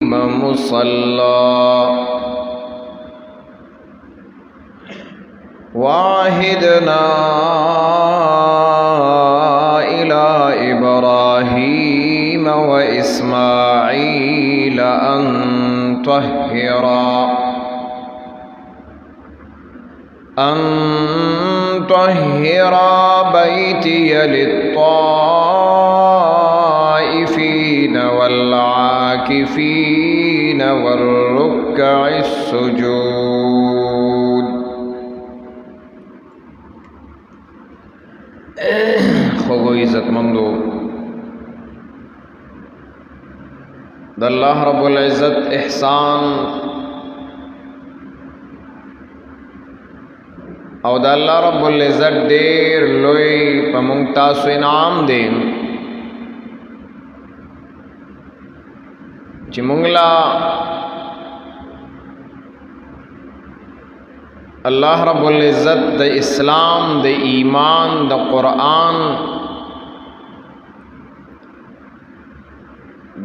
مصلى وعهدنا إلى إبراهيم وإسماعيل أن طهر بيتي للطائفين والعاكفين والركع السجود. خوگو عزت مندو د اللہ رب العزت احسان او د الله رب العزت ډیر لوی په مونږ تاسو انعام دی چې مونږ لا الله رب العزت د اسلام د ایمان د قرآن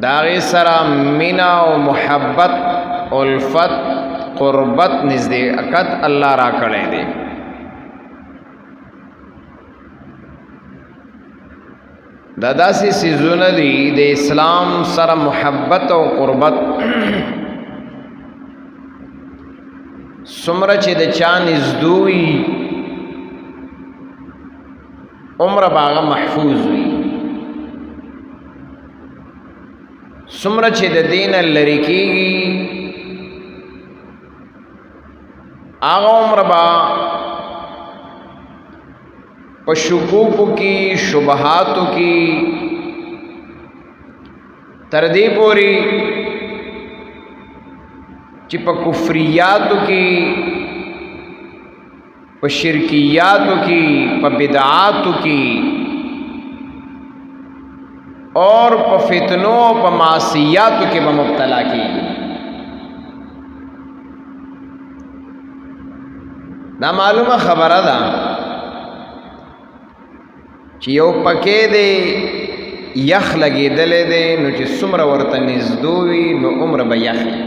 داغی سره مینا او محبت الفت قربت نزدېکت الله را کړی دی. دا داسې سیزونه دي د اسلام سره محبت او قربت څومره چې د چا نزدوي عمره به هغه محفوظ وي، څومره چې د دین لرې کېږي هغه عمره به په شکوکو کې شبهاتو کې تر دې پورې چې په کفریاتو کې په شرکیاتو کې په بدعاتو کې اور په فتنو په معصیاتو کې به مبتلا کېږي. دا معلومه خبره ده چې یو پکې دی یخ لګېدلی دی نو چې څومره ورته نږدې وي نو عمره به یخ وي،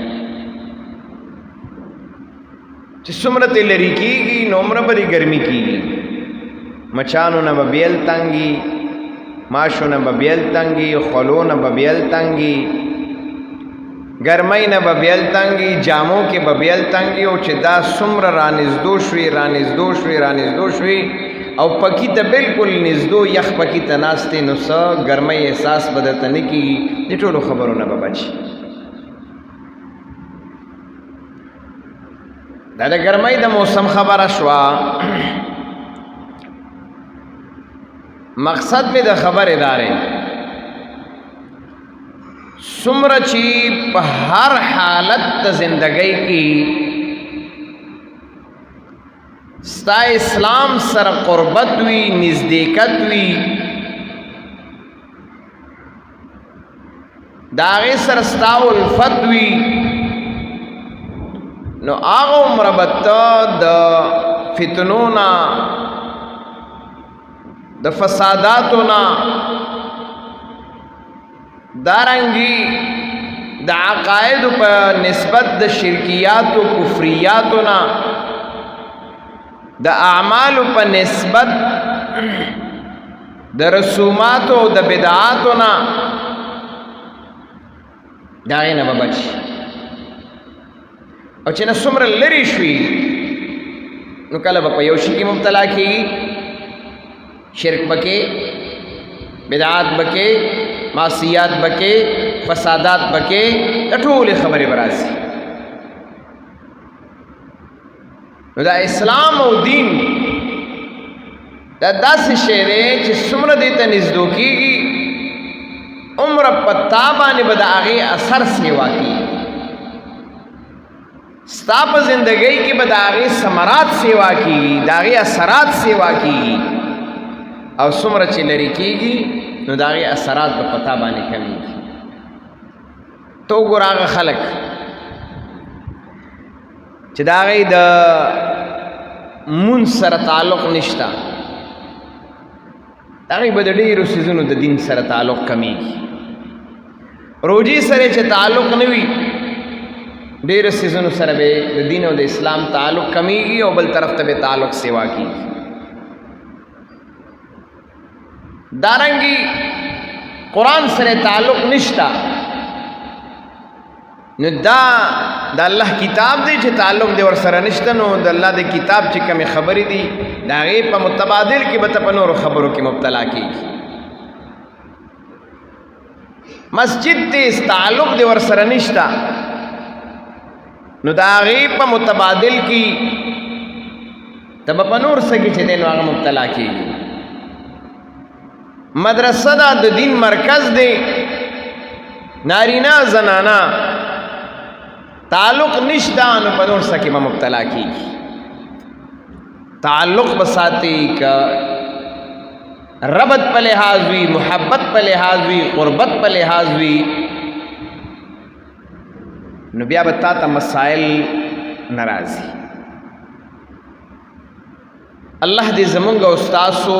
چې څومره ترې لرې کېږي نو عمره به ګرمي کېږي. مچانو نه به بیل تنګي، ماشو نه به بیل تنګي، خولو نه به بیل تنګي، ګرمۍ نه به بیل تنګي، جامو کې به بیل تنګي. او چې دا څومره رانږدې شوي او پکی ته بالکل نږدې یخ پکی ته ناستې نو څه ګرمۍ احساس به درته نه کېږي. د ټولو خبرونه به بچي. دا د ګرمۍ د موسم خبره شوه. مقصد مې د خبرې دا دی څومره چې په هر حالت د زندګۍ کې ستا اسلام سره قربت وي، نزدېکت وي، د هغې سره ستا الفت وي، نو هغه عمره به ته د فتنو نه د فساداتو نه دارنګي د عقایدو په نسبت د شرکیاتو کفریاتو نه د اعمالو په نسبت د رسوماتو او د بدعاتو نه د هغې نه به بچي. او چې نه څومره لرې شوي نو کله به په یو شي کې مبتلا کېږي، شرک بکې، بدعات بکې، معصیات بکې، فسادات بکې، د ټولې خبرې به راځي. نو دا اسلام او دین دا داسې شی دی چې څومره دې ته نږدې کېږي عمره په تا باندې به د هغې اثر سیوا کېږي، ستا په زندګۍ کې به د هغې ثمرات سیوا کېږي، د هغې اثرات سیوا کېږي. او څومره چې لرې کېږي نو د هغې اثرات به په تا باندې کمېږي. ته وګوره هغه خلک چې د هغې د مونځ سره تعلق نشته، د هغې به د ډېرو څیزونو د دین سره تعلق کمېږي. روجې سره چې تعلق نه وي ډېر سيزونو سره به د دین او د اسلام تعلق کمیږي او بل طرف ته به تعلق سیوا کیږي. دارنګي قرآن سره تعلق نشتا نو دا د الله کتاب دی چې تعلق دی ور سره نشته، نو د الله د کتاب چې کومې خبرې دي د هغې په متبادل کې به ته په نورو خبرو کې مبتلا کېږي. مسجد دی تعلق دی ور سره نشته نو د هغې په متبادل کې ته به په نور څه کې چې دی نو هغه مبتلا کېږي. مدرسه دا د دین مرکز دی، نارینا زنانا تعلق نشتا نو په نور څه کې به مبتلا کېږي. تعلق به ساتي که ربط په لحاظ وي، محبت په لحاظ وي، قربت په لحاظ وي، نو بیا به تا ته مسائل ناراضي. الله دې زمونږ او ستاسو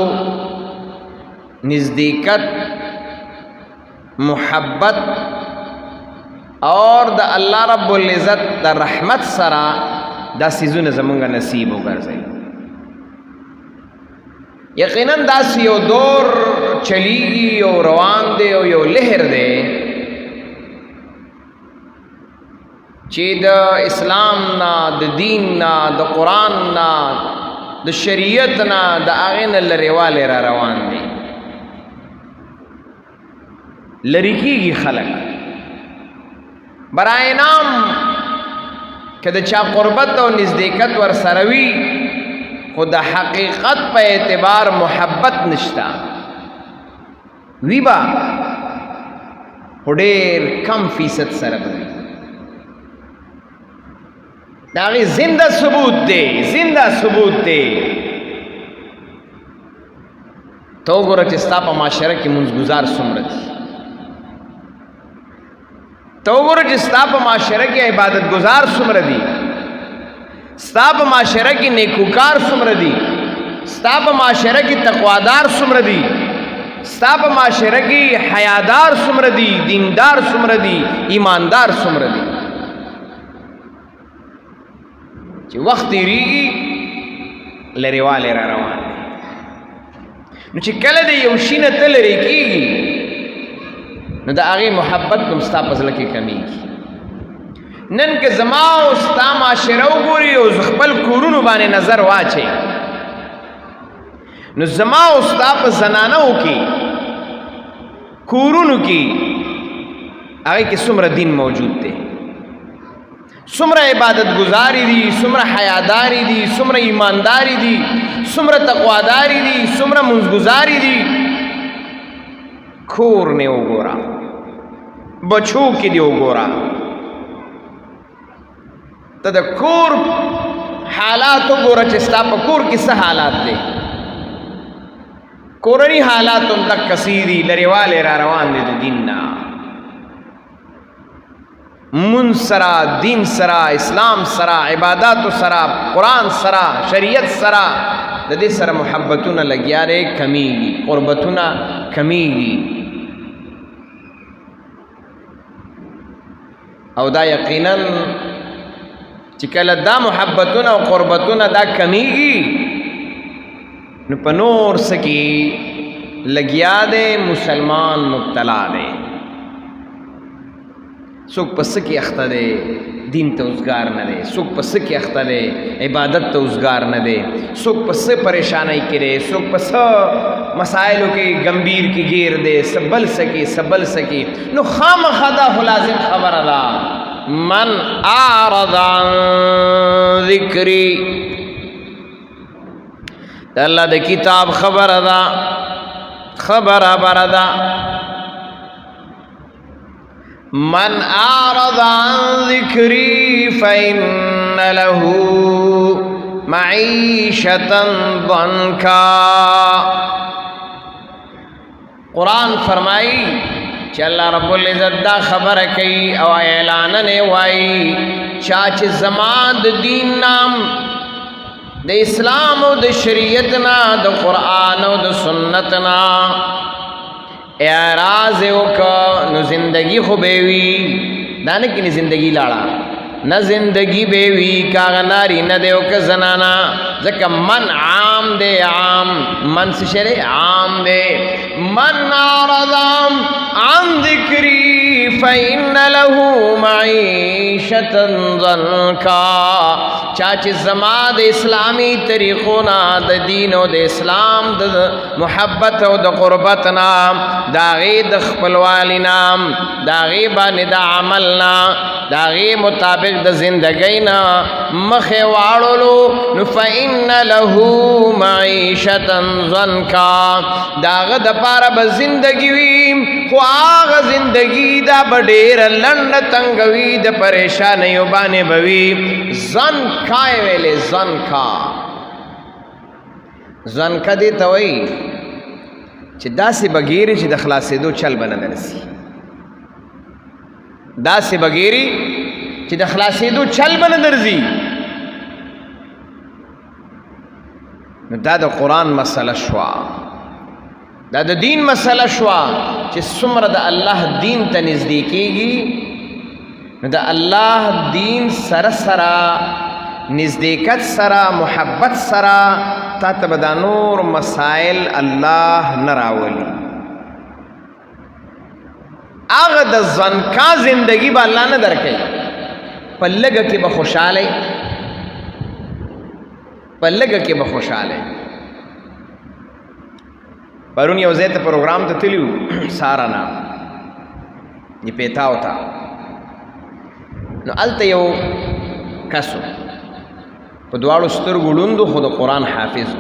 نزدېکت، محبت اور د الله رب العزت د رحمت سره دا سیزونه زمونږ نصیب وګرځوي. یقینا داسې یو دور چلیږي او روان دی او یو لهر دی چې د اسلام نه، د دین نه، د قرآن نه، د شریعت نه، د هغې نه لرېوالی را روان دی. لرې کېږي خلک برای نام که د چا قربت او نزدېکت ور سره وي، خو د حقیقت په اعتبار محبت نشته وي به، خو ډېر کم فیصد سره به وي. د هغې زنده ثبوت دی، زنده ثبوت دی. ته وګوره چې ستا په معاشره کې منځګزار څومره دي، ته وګوره چې ستا په معاشره کې عبادت گزار څومره دي، ستا په معاشره کې نیکوکار څومره دي، ستا په معاشره کې تقوادار څومره دي، ستا په معاشره کې حیادار څومره دي، دیندار څومره دي، ایماندار څومره دي. چې وخت تېرېږي لرېوالی را روان دی. نو چې کله د یو شي نه ته لرې کېږي نو د هغې محبت هم ستا په زړه کې کمیږي. نن که زما او ستا معاشره وګوري او زه خپل کورونو باندې نظر واچئ نو زما او ستا په زنانو کې، کورونو کې، هغې کې څومره دین موجود دی، څومره عبادت گزاری دي، څومره حیاداری دي، څومره ایمانداری دي، څومره تقواداری دي، څومره منځګزاري دي. کور نه وګوره، بچو کې دی وګوره، ته د کور حالات وګوره چې ستا په کور کې څه حالات دی. کورني حالات هم دقه سی دي، لرېوالی را روان دی د دین نه. منځ سره، دین سره، اسلام سره، عباداتو سره، قرآن سره، شریعت سره، د دې سره محبتونه لګیا دی، کمیږي، قربتونه کمیږي. او دا یقینا چې کله دا محبتونه او قربتونه دا کمیږي نو په نور څه کې لګیا دی مسلمان مبتلا دی. څوک په څه کې اخته دی، دین ته اوزګار نه دی، څوک په څه کې اخته دی، عبادت ته اوزګار نه دی، څوک په څه پریشانۍ کې دی، څوک په څه مسائلو کې گمبیر کې گیر دی، سبل سکی سبل سکی. نو خامخا دا خو لازم خبره ده، من اعرض عن ذکری، د الله د کتاب خبره ده، خبره بره ده. من اعرض عن ذکری فإن له معیشتا ضنکا. قرآن فرمائی چې الله رب العزت دا خبره کوي او اعلان نه وایي چا چې زما د دین نام، د اسلام او د شریعت نه، د قرآن او د سنت نه اعراض وکړه نو زندگی خو به وي، دا نه کینې زندگی لاړه، نہ زندگی بیوی کا ناری نہ دیو کا زنانا ذکا من عام دے عام من سے شرے عام دے من آرضام عن ذکری فإن له معیشتا ضنکا چاچ زما د اسلامی طریقونا د دین و د اسلام د محبت و د قربتنا داغی د خپلوالینا داغی بانی د عملنا داغی مطابق د زندگینا مخی وارولو نفئن له معیشتا ضنکا داغ د پارا بزندگی ویم خو آغا زندگی دا بڑیر لند تنگوی د پریشانیو بانے بوی زنکای ویلے زنکا دیتا وی چی دا سی بگیری چی دا خلاصی دو چل بنا درسی دا سی بگیری چی دا خلاصی دو چل بنا درزی دا دا قرآن مسئلہ شوا دا دا دین مسئلہ شوا چی سمر دا اللہ دین تا نزدیکی گی دا اللہ دین سر سرا نزدیکت سرا محبت سرا تا تب دا نور مسائل اللہ نراولی آغا دا زنکا زندگی با اللہ نہ درکے پلگا کی بخوشالے پرون یو زیت پروگرام تا تلیو سارانا یہ پیتاو تا نو علتا یو کسو پا دوارو سترگو لندو خود قرآن حافظ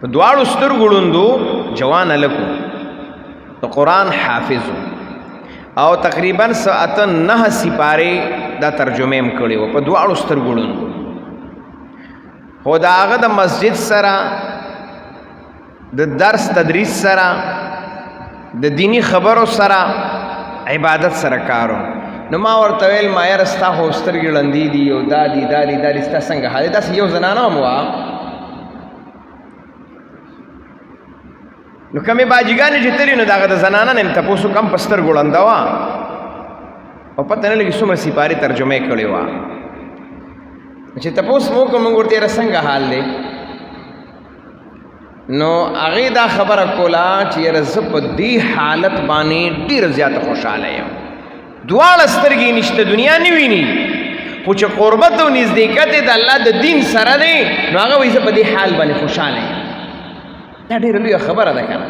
پا دوارو سترگو لندو جوان لکو تو قرآن حافظ او تقریباً ساعتن 9 سپارے دا ترجمیم کڑی و پا دوارو سترگو لندو خدا آغا دا مسجد سرا دا درس تدریس سرا دا دینی خبرو سرا عبادت سرا کارو نو ما ورطویل ما یرستا خوسترگی لندی دیو دادی ستا سنگا حالی دا سی یو زنانا موا نو کمی باجیگانی جتری نو دا غدا زنانا نیم تپوسو کم پسترگو لندوا او پتہ نلگی سمر سپاری ترجمه کڑی وا چې تپوس مو کوم ورته رسنګ حال دی نو هغه دا خبره کولا چې رزق دی حالت باندې ډیر زیات خوشاله یم دواړه سترګې نشته دنیا نه ویني خو چې قربت او نزدېکت د الله د دین سره دی نو هغه وایي په دې حال باندې خوشاله یم دا ډیر لوی خبره ده کنه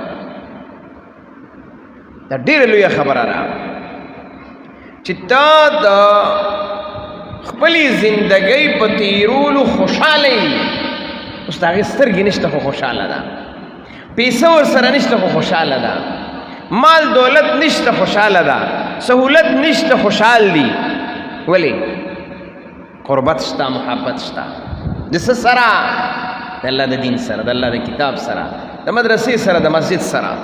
دا ډیر لوی خبره ده چې تا د خپلی زندگی پا تیرولو خوشحالی استاغی سترگی نشتا خو خوشحالا دا پیسا ورسر نشتا خو خوشحالا دا مال دولت نشتا خوشحالا دا سہولت نشتا خوشحال دی ولی قربت شتا محبت شتا جس سرا دا اللہ دا دین سرا دا اللہ دا کتاب سرا دا مدرسی سرا دا مسجد سرا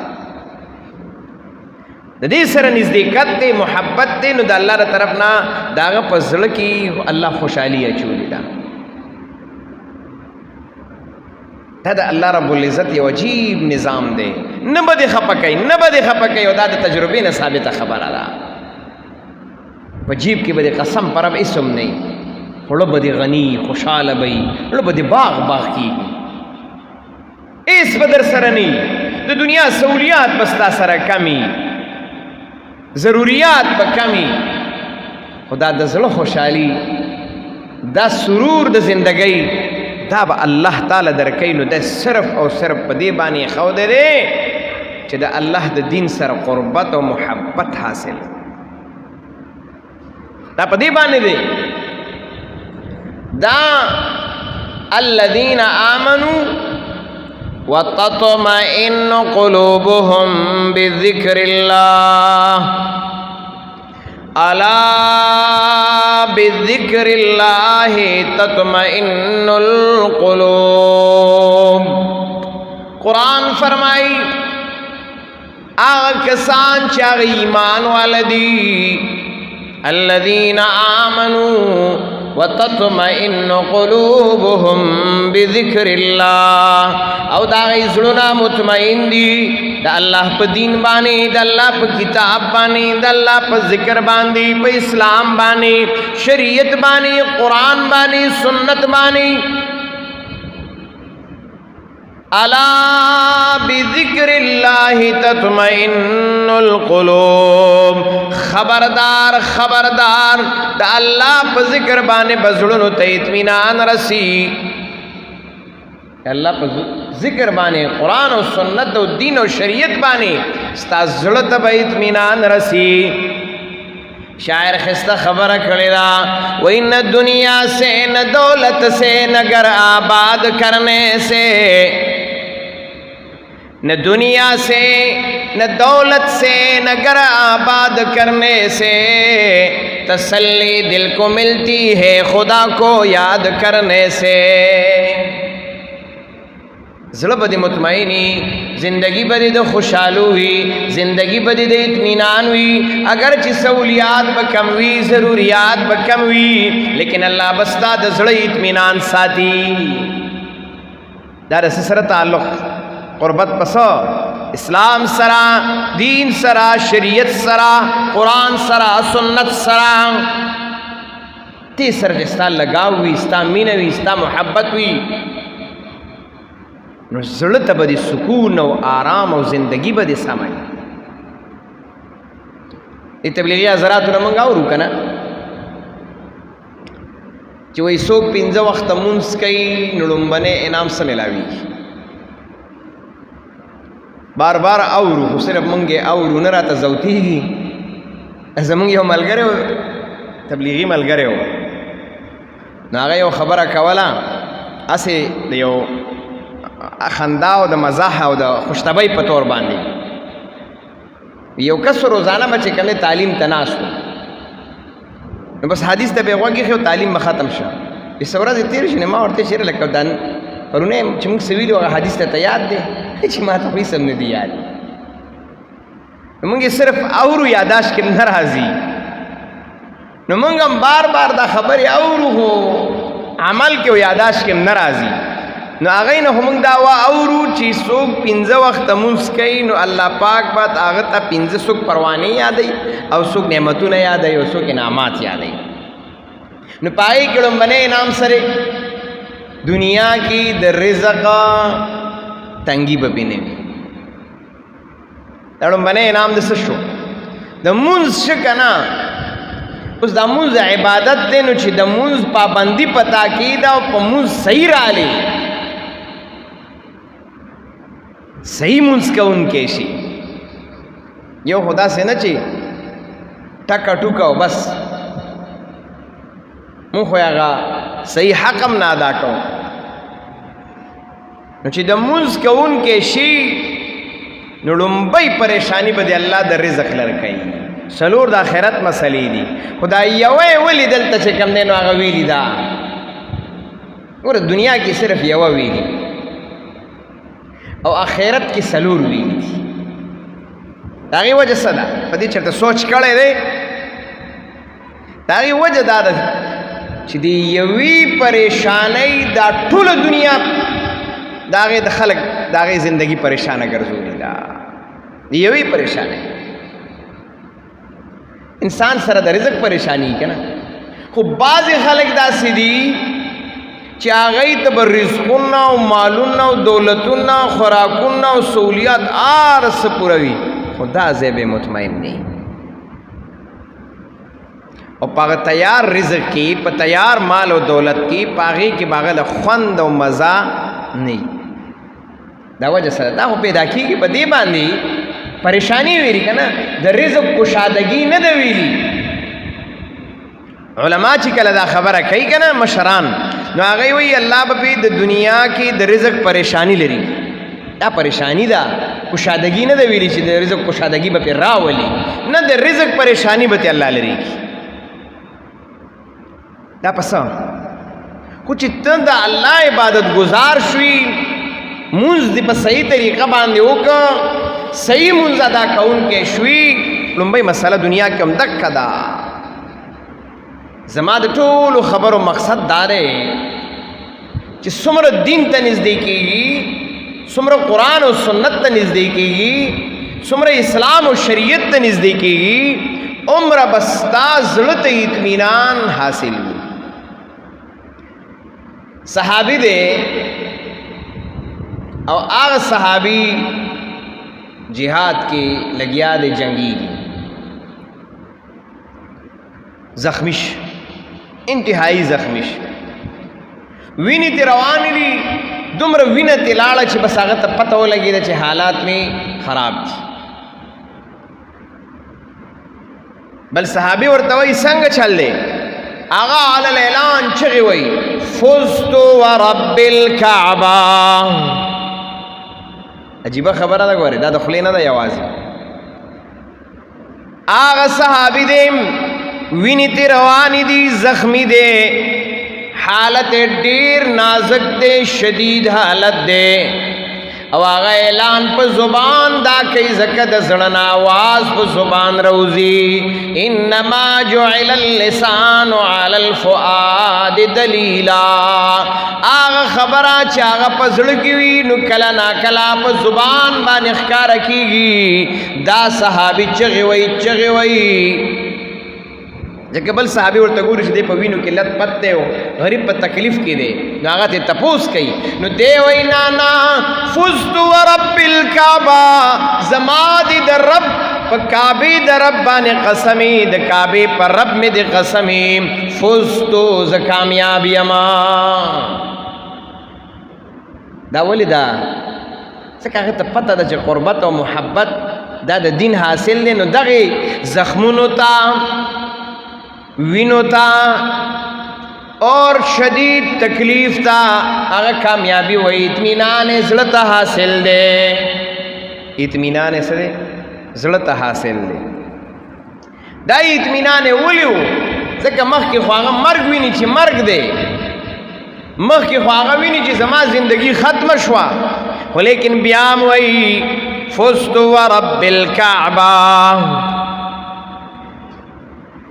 دا دی سر نزدیکت دی محبت دی نو دا اللہ دا طرفنا داغا پا زلکی اللہ خوشحالی اچولی دا دا اللہ رب العزت یو عجیب نظام دے نبا دی خپکی و دا تجربی نا ثابت خبر دا پا جیب کی با دی قسم پر اب اسم نہیں لب دی غنی خوشحال بئی لب دی باغ کی اس بدر سرنی دا دنیا سہولیات بستا سر کمی ضروریات با کمی خدا دا ظلم خوشحالی دا سرور دا زندگی دا با اللہ تعالی درکینو دا صرف او صرف پا دی بانی خود دے چی دا اللہ دا دین سر قربت و محبت حاصل دا پا دی بانی دے دا الذین آمنوا وَتَطْمَئِنُّ قُلُوبُهُمْ بِذِكْرِ اللَّهِ أَلَا بِذِكْرِ اللَّهِ تَطْمَئِنُّ الْقُلُوبِ قرآن فرمائی آغا کسان چاگ ایمان والدی الذین آمنوا وتطمئن قلوبهم بذكر الله او دا غي زړونه مطمئن دي د الله په دین باندې د الله په کتاب باندې د الله په ذکر باندې په اسلام باندې شریعت باندې قران باندې سنت باندې الا بذکر الله تطمئن القلوب خبردار خبردار د الله په ذکر باندې بزړونو ته اطمینان رسی الله په ذکر باندې قران او سنت او دین او شریعت باندې ستاسو زړه ته اطمینان رسی شاعر خستہ خبر کھڑیرا وَإِنَّ الدُّنْيَا سے نہ دولت سے نگر آباد کرنے سے نہ دنیا سے نہ دولت سے نگر آباد کرنے سے تسلی دل کو ملتی ہے خدا کو یاد کرنے سے زړه به مطمئنی زندگی به د خوشحالو وي زندگی به د اطمینان وي اگر چې سہولیات به کم وي ضروریات به کم وي لیکن الله بستا د زړه اطمینان ساتي دا سره تعلق قربت پسو اسلام سرا دین سرا شریعت سرا قرآن سرا سنت سرا تی سر جستا لگاو وی استا مین وی استا محبت وی نو زړه ته به سکون او آرام او زندگی به سمای ای تبلیغی حضرات نه مونږ اورو کنه چې وای سو 15 وخت مونږ کوي نړمبنه انعام سم ملاوي بار بار اورو خو صرف مونږه اورو نه راته زوتیږي زمونږ یو ملګری تبلیغی ملګری و نو هغه یو خبره کوله اسې د یو خندا او د مزاح او د خوشطبعی په تور باندې یو کس روزانه بچ کله تعلیم تناسو نو بس حدیث ته بیغوږی خو تعلیم ختم شو اسوره دې تیر شنه ما ورته شیر لکه دان پرونه چې موږ سویلو حدیث ته یاد دی چې ما ته هیڅ نه دی یاد موږ صرف اورو یاداش کې ناراضي نو موږ هم بار بار دا خبره اورو هو عمل کې یاداش کې ناراضي نو هغه نه هم دا وا اورو چې څوک 15 وخت مونږ کوي نو الله پاک بعد هغه ته 15 څوک پروانه یادای او څوک نعمتونه یادای او څوک انعامات یادای نو پای کړم باندې انعام سره دنیا کی د رزق تنګي به بینه تړم باندې انعام د څه شو د مونږ شکنا اوس د مونږ عبادت دی نو چې د مونږ پابندي پتا کیدا او په مونږ صحیح رالی صحیح منس کا ان کے شی یو خدا سے نہ چی ٹکا ٹوکا بس مو خویاغا صحیح حقم نہ ادا کرو نو چې د منس کا ان کے شی نو لمبئی پریشانی بدی اللہ در رزق لرکئی سلور دا خیرت مسئلی دی خدا یوے ولی دلتا چه کم دینو آغا ویلی دا اور دنیا کی صرف یوے ویلی او آخرت کی سلور ویلی دی داغی وجہ صدا پدی چرتا سوچ کڑے دے داغی وجہ دادا چی دی یوی پریشانی دا ټول دنیا داغی دا خلق داغی زندگی پریشانہ گرزولی دا دی یوی پریشانی انسان سره د رزق پریشانی کنا خو بعض خلک داسې دي چې هغه ته بر رزقونه او مالونه او دولتونه خوراکونه او سہولیات ارس پوروي خدا زیب مطمئن نه او پاغه تیار رزق کی په تیار مال او دولت کی پاغه کی باغله خوند او مزه نه دا وجه سره دا پیدا کیږي په دې باندې پریشانی ویری کنا د رزق کشادگی نه دی ویلی علما چې کله دا خبره کوي کنا مشران نو هغه وی الله به د دنیا کې د رزق پریشانی لري دا پریشانی دا کشادگی نه دی ویلی چې د رزق کشادگی به راولي نه د رزق پریشانی به الله لري دا پسا کچھ اتنا دا اللہ عبادت گزار شوی منز دی پا صحیح طریقہ باندے ہوکا صحیح منز ادا کون کے شوی لنبائی مسئلہ دنیا کے امدک دا زما د ټولو خبرو مقصد دا دی چې څومره دین ته نږدې کېږي، څومره قرآن او سنت ته نږدې کېږي، څومره اسلام او شریعت ته نږدې کېږي، عمره به ستا زړه ته اطمینان حاصل وي. صحابي دی او هغه صحابي جهاد کې لګیا دی، جنگیږي، زخمیش، انتہائی زخمیش، ویني تی روانې دي، دومره وینه تی لاړه چې بس هغه ته پته ولګېده چې حالات مې خراب دي. بل صحابي ورته وایي څنګه چل دی؟ هغه علی الاعلان چغې وایي فزت ورب الکعبه. عجیبه خبره ده، ګورې دا د خولې نه ده یوازې. هغه صحابي دی ویني تی روانې دي، زخمی دی، حالت ډیر نازک دی، شدید حالت دی، او هغه اعلان په زبان دا کوي ځکه د زړه نه آواز په زبان روزي. انما جعل اللسان على الفؤاد دلیلا. هغه خبره چې هغه په زړه کې وي نو کله ناکله په زبان باندې ښکاره کېږي. دا صحابي چغې وایي چغې وایي، ځکه بل صحابي ورته ګوري چې دی په وینو کې لت پت دی او غریب په تکلیف کې دی، نو هغه ته تپوس کوي، نو دی وایي نه فزت ورب الکعبه، زما دي د رب په کعبې د رب باندې قسمې، د کعبې پر رب مې د قسمې، فزتو زه کامیاب یما. دا ولې ده؟ ځکه هغه ته پته ده چې قربت او محبت دا د دین حاصل دی، نو دغې زخمونو ته، وینو تا اور شدید تکلیف تا هغه کامیابی وای، اطمینان زړه ته حاصل دی. اطمینان سره زړه ته حاصل دی. دا اطمینان ولیو ځکه مخکې خو هغه مرګ ویني چې مرګ دی، مخکې خو هغه ویني چې زما زندگی ختمه شوه، خو لیکن بیا هم وایي فزت ورب الکعبه،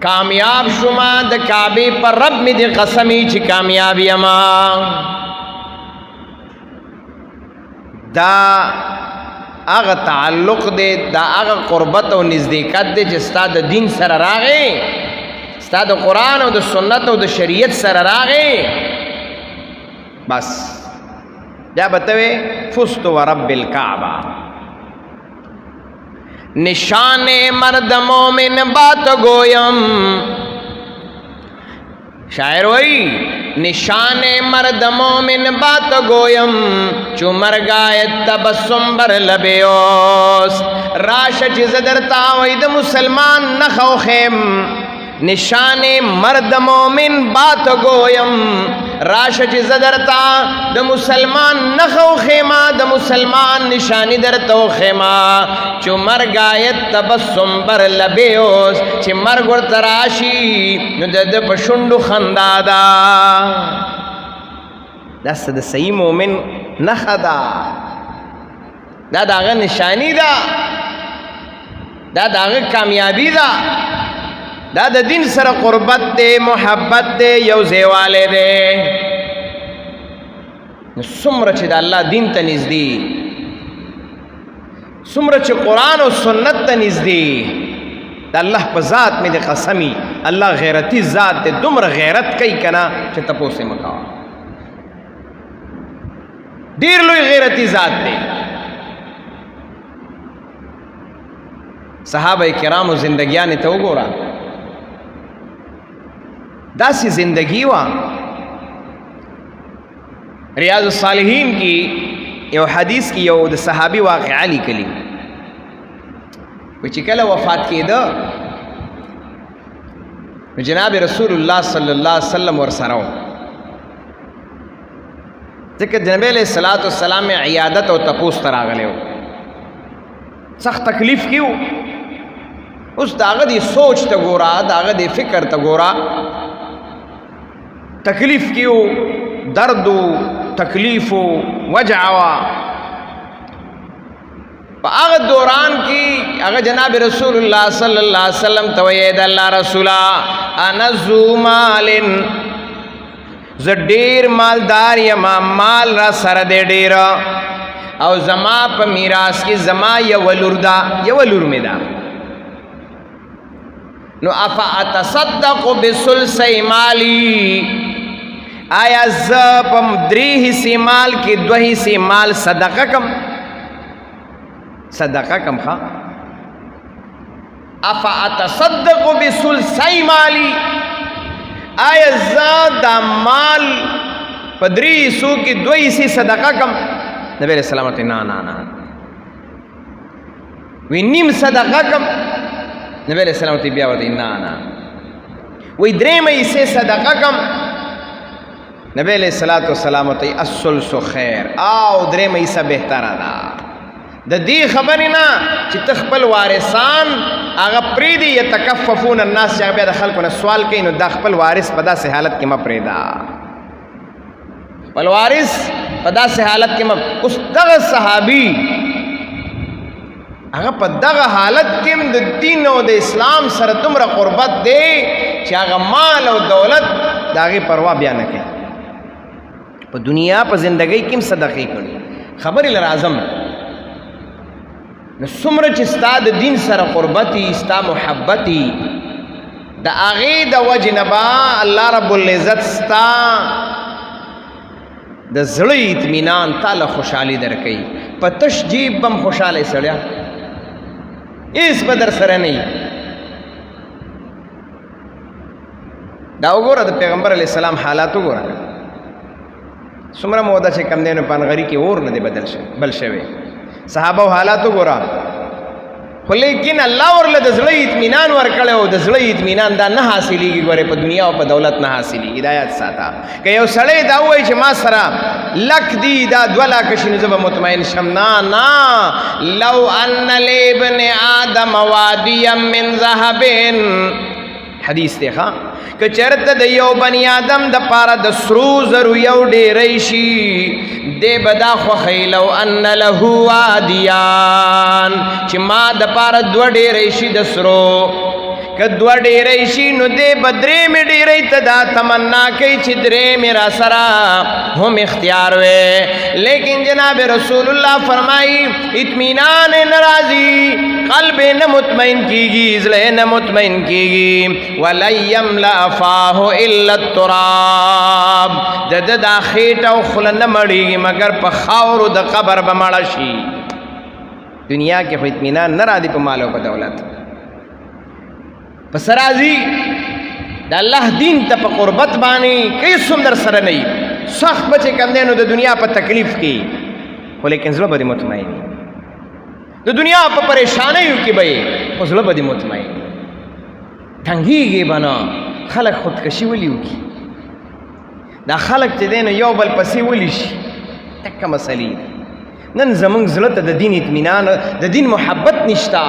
کامیاب شما د کعبې پر رب می دی قسمی چې کامیاب یما. دا هغه تعلق دی، دا هغه قربت او نزدېکت دی چې ستا د دین سره راغی، ستا د قرآن او د سنت او د شریعت سره راغی. بس بیا به ته وې فزت ورب الکعبه. نشان مرد مومن بات گویم، شاعر وئی نشان مرد مومن بات گویم، چو مرگایت تبسم بر لبیوس. راش چیز درتا وید مسلمان نخو خیم، نشان مرد مومن بات گویم، راش چیز درتا د مسلمان نخو خیما، د مسلمان نشانی درتو خیما. چو مرگ آیت تبسم بر لبیوس، چی مرگ ورته راشي نو د پشندو خندادا. دست د صحیح مومن نخدا، دا داغه نشانی دا، دا داغه کامیابی دا، دا د دین سره قربت دی، محبت دی، یو زیواله دی. څومره چې د الله دین ته نږدې، څومره چې قرآن او سنت ته نږدې، د الله په ذات مې د قسمی، الله غیرتی ذات دی، دومره غیرت کوي که نه چې تپوس یې مه کوه. ډېر لوی غیرتی ذات دی. صحابه کرامو زندګیانې ته وګوره، داسې زندگی وا. ریاض الصالحین کی یو حدیث کی یو د صحابی واقعه لیکلی، چې کله وفات کېده جناب رسول الله صلی الله علیه وسلم ورسره و، ځکه نبی علیہ الصلوۃ والسلام عیادت او تپوس ته راغلی و، سخت تکلیف کې و. اوس د هغه دی سوچ ته ګوره، د هغه دی فکر ته ګوره، تکلیف کیو، درد و تکلیف و وجع وا. په هغه دوران کې هغه جناب رسول الله صلی الله علیه وسلم ته ویل د الله رسولا انا ذو مال ز ډیر مالدار یم مال را سره دې ډیر او زما په میراث کې زما یو لور دا یو لور مې دا نو افا اتصدق بثلث مالی آیا ز پم 3 حصے مال کې 2 حصے مال صدقه کم صدقه کم خوا افا اتصدق بثلث مالی آیا ز دا مال په 3 حصوں کې 2 حصے صدقه کم نبی علیہ السلام ته نا وی نیم صدقه کم نبی علیہ السلام ته بیا ودی نا وی 3 حصے صدقه کم نبی علیہ السلام ته الثلث خیر او 3 حصہ بهتره ده د دې خبرې نه چې تخپل وارثان هغه پریدي یتکففون الناس چې بیا د خلکو نه سوال کوي نو د خپل وارث په داسې حالت کې م پریدا خپل وارث په داسې حالت کې م اوس دغه صحابي هغه په دغه حالت کې د دین او د اسلام سره دومره قربت دی چې هغه مال او دولت د هغې پروا بیا نه کوي په دنیا په زندګۍ کې هم صدقې کړي خبرې لر اعظم نو څومره چې ستا د دین سره قربتي ستا محبتي د هغې د وجې نه به الله رب العزت ستا د زړه اطمینان تا له خوشحالي درکوي په تش جیب به م خوشحالی سړیا هېڅ به در سره نه وي دا وګوره د پیغمبر علیه السلام حالات وګوره څومره موده چې کم دی نو پانغري کې اور نه دی بل شوی صحابه حالات وګوره خو لیکن الله ورله د زړه اطمینان ورکړی او د زړه اطمینان دا نه حاصلېږي ګورې په دنیا او په دولت نه حاصلېږي دا یاد ساته که یو سړی دا ووایي چې ما سره لک دی دا 2 لاکه شي نو زه به مطمئن شم نه لو ان لابن آدم وادیا من ذهب حدیث دی ښه که چېرته د یو بني آدم د پاره د سرو زرو یو ډېری شي دی به دا خوښوي لو ان له وادیان چې ما د پاره 2 ډېری شي د سرو که 2 ډېری شي نو دی به 3 ډېری ته دا تمنا کوي چې 3 را سره هم اختیار وي لیکن جناب رسول الله فرمایي اطمینان نه راځي قلب نه مطمئن کیږي زړه نه مطمئن کیږي ولن یملأ فاه الا التراب د دا خېټه او خوله نه مړېږي مګر په خاورو د قبر به مړه شي دنیا کې خو اطمینان نه راځي په مال او په دولت پس راځي د الله دین ته په قربت باندې هېڅ هم در سره نه وي سخت به چې کوم دی نو د دنیا په تکلیف کې خو لیکن زړه به دې مطمئن وي د دنیا په پریشانیو کې به یې خو زړه به دې مطمئن تنګېږي به نه خلک خودکشي ولې وکړي دا خلک چې دی نو یو بل پسې ولې شي ټکه مسلې نن زمونږ زړه ته د دین اطمینان د دین محبت نشته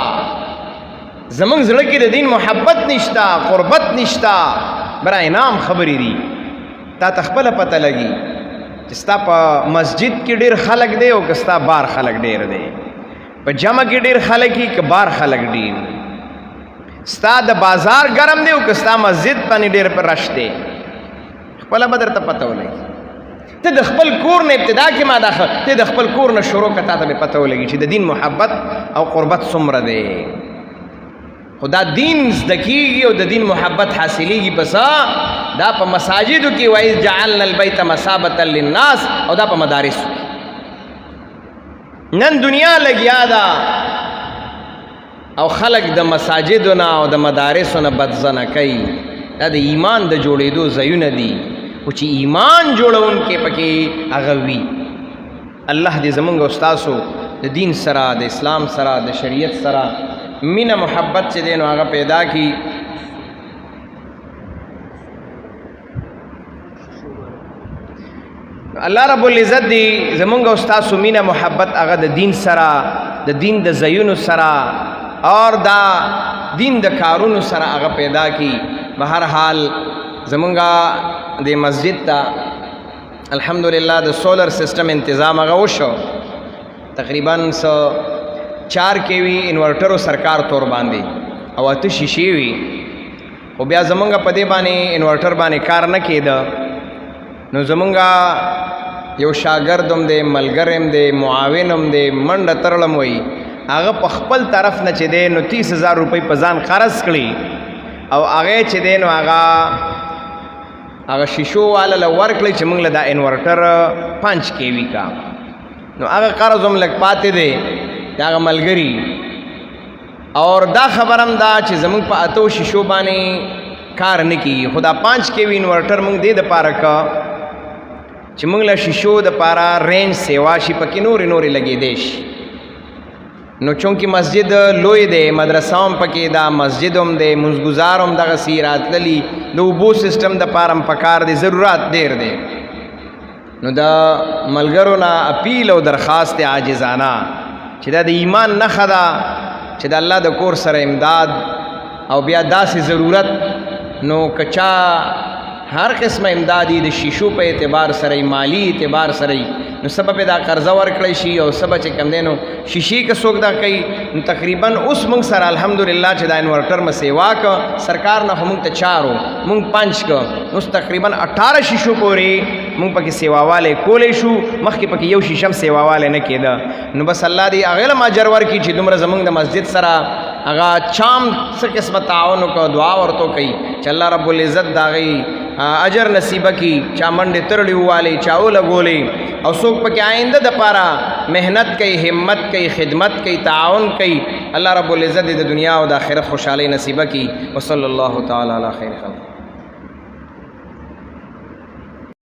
زمونږ زړه کې د دین محبت نشته قربت نشته برای نام خبرې دي تا ته خپله پته لګي چې ستا په مسجد کې ډېر خلک دی او که ستا بار خلک ډېر دی په جمع کې ډېر خلک وي که بار خلک ډېر ستا د بازار ګرم دی او که ستا مسجد باندې ډېر په رش دی خپله به درته پته ولګي ته د خپل کور نه ابتدا کې ما ته د خپل کور نه شروع که تا ته به پته ولګي چې د دین محبت او قربت څومره دی خو دا دین زده کېږي او د دین محبت حاصلېږي پس دا په مساجدو کې وایي جعلنا البیت مثابة للناس او دا په مدارسو نن دنیا لګیا ده او خلق د مساجدو نه او د مدارسو نه بدزنه کوي دا د ایمان د جوړېدو ځایونه دي خو چې ایمان جوړونکي پکې هغه وي الله دې زمونږ او ستاسو د دین سره د اسلام سره د شریعت سره مینه محبت چې دی نو هغه پیدا کړي الله رب العزت دی زمونږ او ستاسو مینه محبت هغه د دین سره د دین د ځایونو سره اور دا دین د کارونو سره هغه پیدا کی بهر حال زمونږ د مسجد ته الحمدلله د سولر سسٹم انتظام هغه وشو تقریبا 4 kV انورټرو سرکار تور باندې او اته شیشې وي خو بیا زمونږ په دې باندې انورټر باندې کار نه کېده نو زمونږ یو شاګردم دی ملګرم دی معاونم دی منډه ترړم وي هغه په خپل طرف نه چې دی نو 30,000 روپۍ په ځان قرض کړي او هغه چې دی نو هغه شیشو والا له ورکړي چې موږ له دا انورټر 5 kV کا نو هغه قرض هم لږ پاتې دی هغه ملګري اور دا خبرم دا چې زمونږ په اتو شیشو باندې کار نه کیږي خو دا 5 kV انورټر موږ دې دپاره کا چې موږ له شیشو دپاره رینج سیوا شي پکې نورې لګېدی شي نو چونکې مسجد لوی دی مدرسه هم پکې دا مسجد هم دی منځګزار هم دغسې راتللي د اوبو سسټم دپاره هم پکار دی ضرورت ډېر دی نو د ملګرو نه اپیل او درخواست عاجزانه چې دا د ایمان نښه ده چې د الله د کور سره امداد او بیا داسې ضرورت نو کچا هر قسمه امدادي د شیشو په اعتبار سره مالی اعتبار سره نو سبب دا قرضه ورکړی شي او سبب چې کم دی نو شیشې که څوک دا کوي نو تقریبا اوس موږ سره الحمدلله چې دا انورټر مې سیوا که سرکار نه خو موږ ته 4 موږ 5 که اوس تقریبا 18 شیشو پورې موږ پکې سیواوالی کولی شو مخکې پکې یو شیشه هم سیواوالی نه کېده نو بس الله دې هغې له اجر ورکړي چې دومره زموږ د مسجد سره هغه چام څه قسمه تعاون وکړه دعا ورته کوي چې الله رب العزت د هغې اجر نصیبه کی چا منډې ترړې ووالې چا ولګولې او څوک پکې آینده دپاره محنت کوي همت کوي خدمت کوي تعاون کوي الله رب العزت د دنیا او د آخرت خوشحالۍ نصیبه کی وصلی الله تعالی علی خیر خلق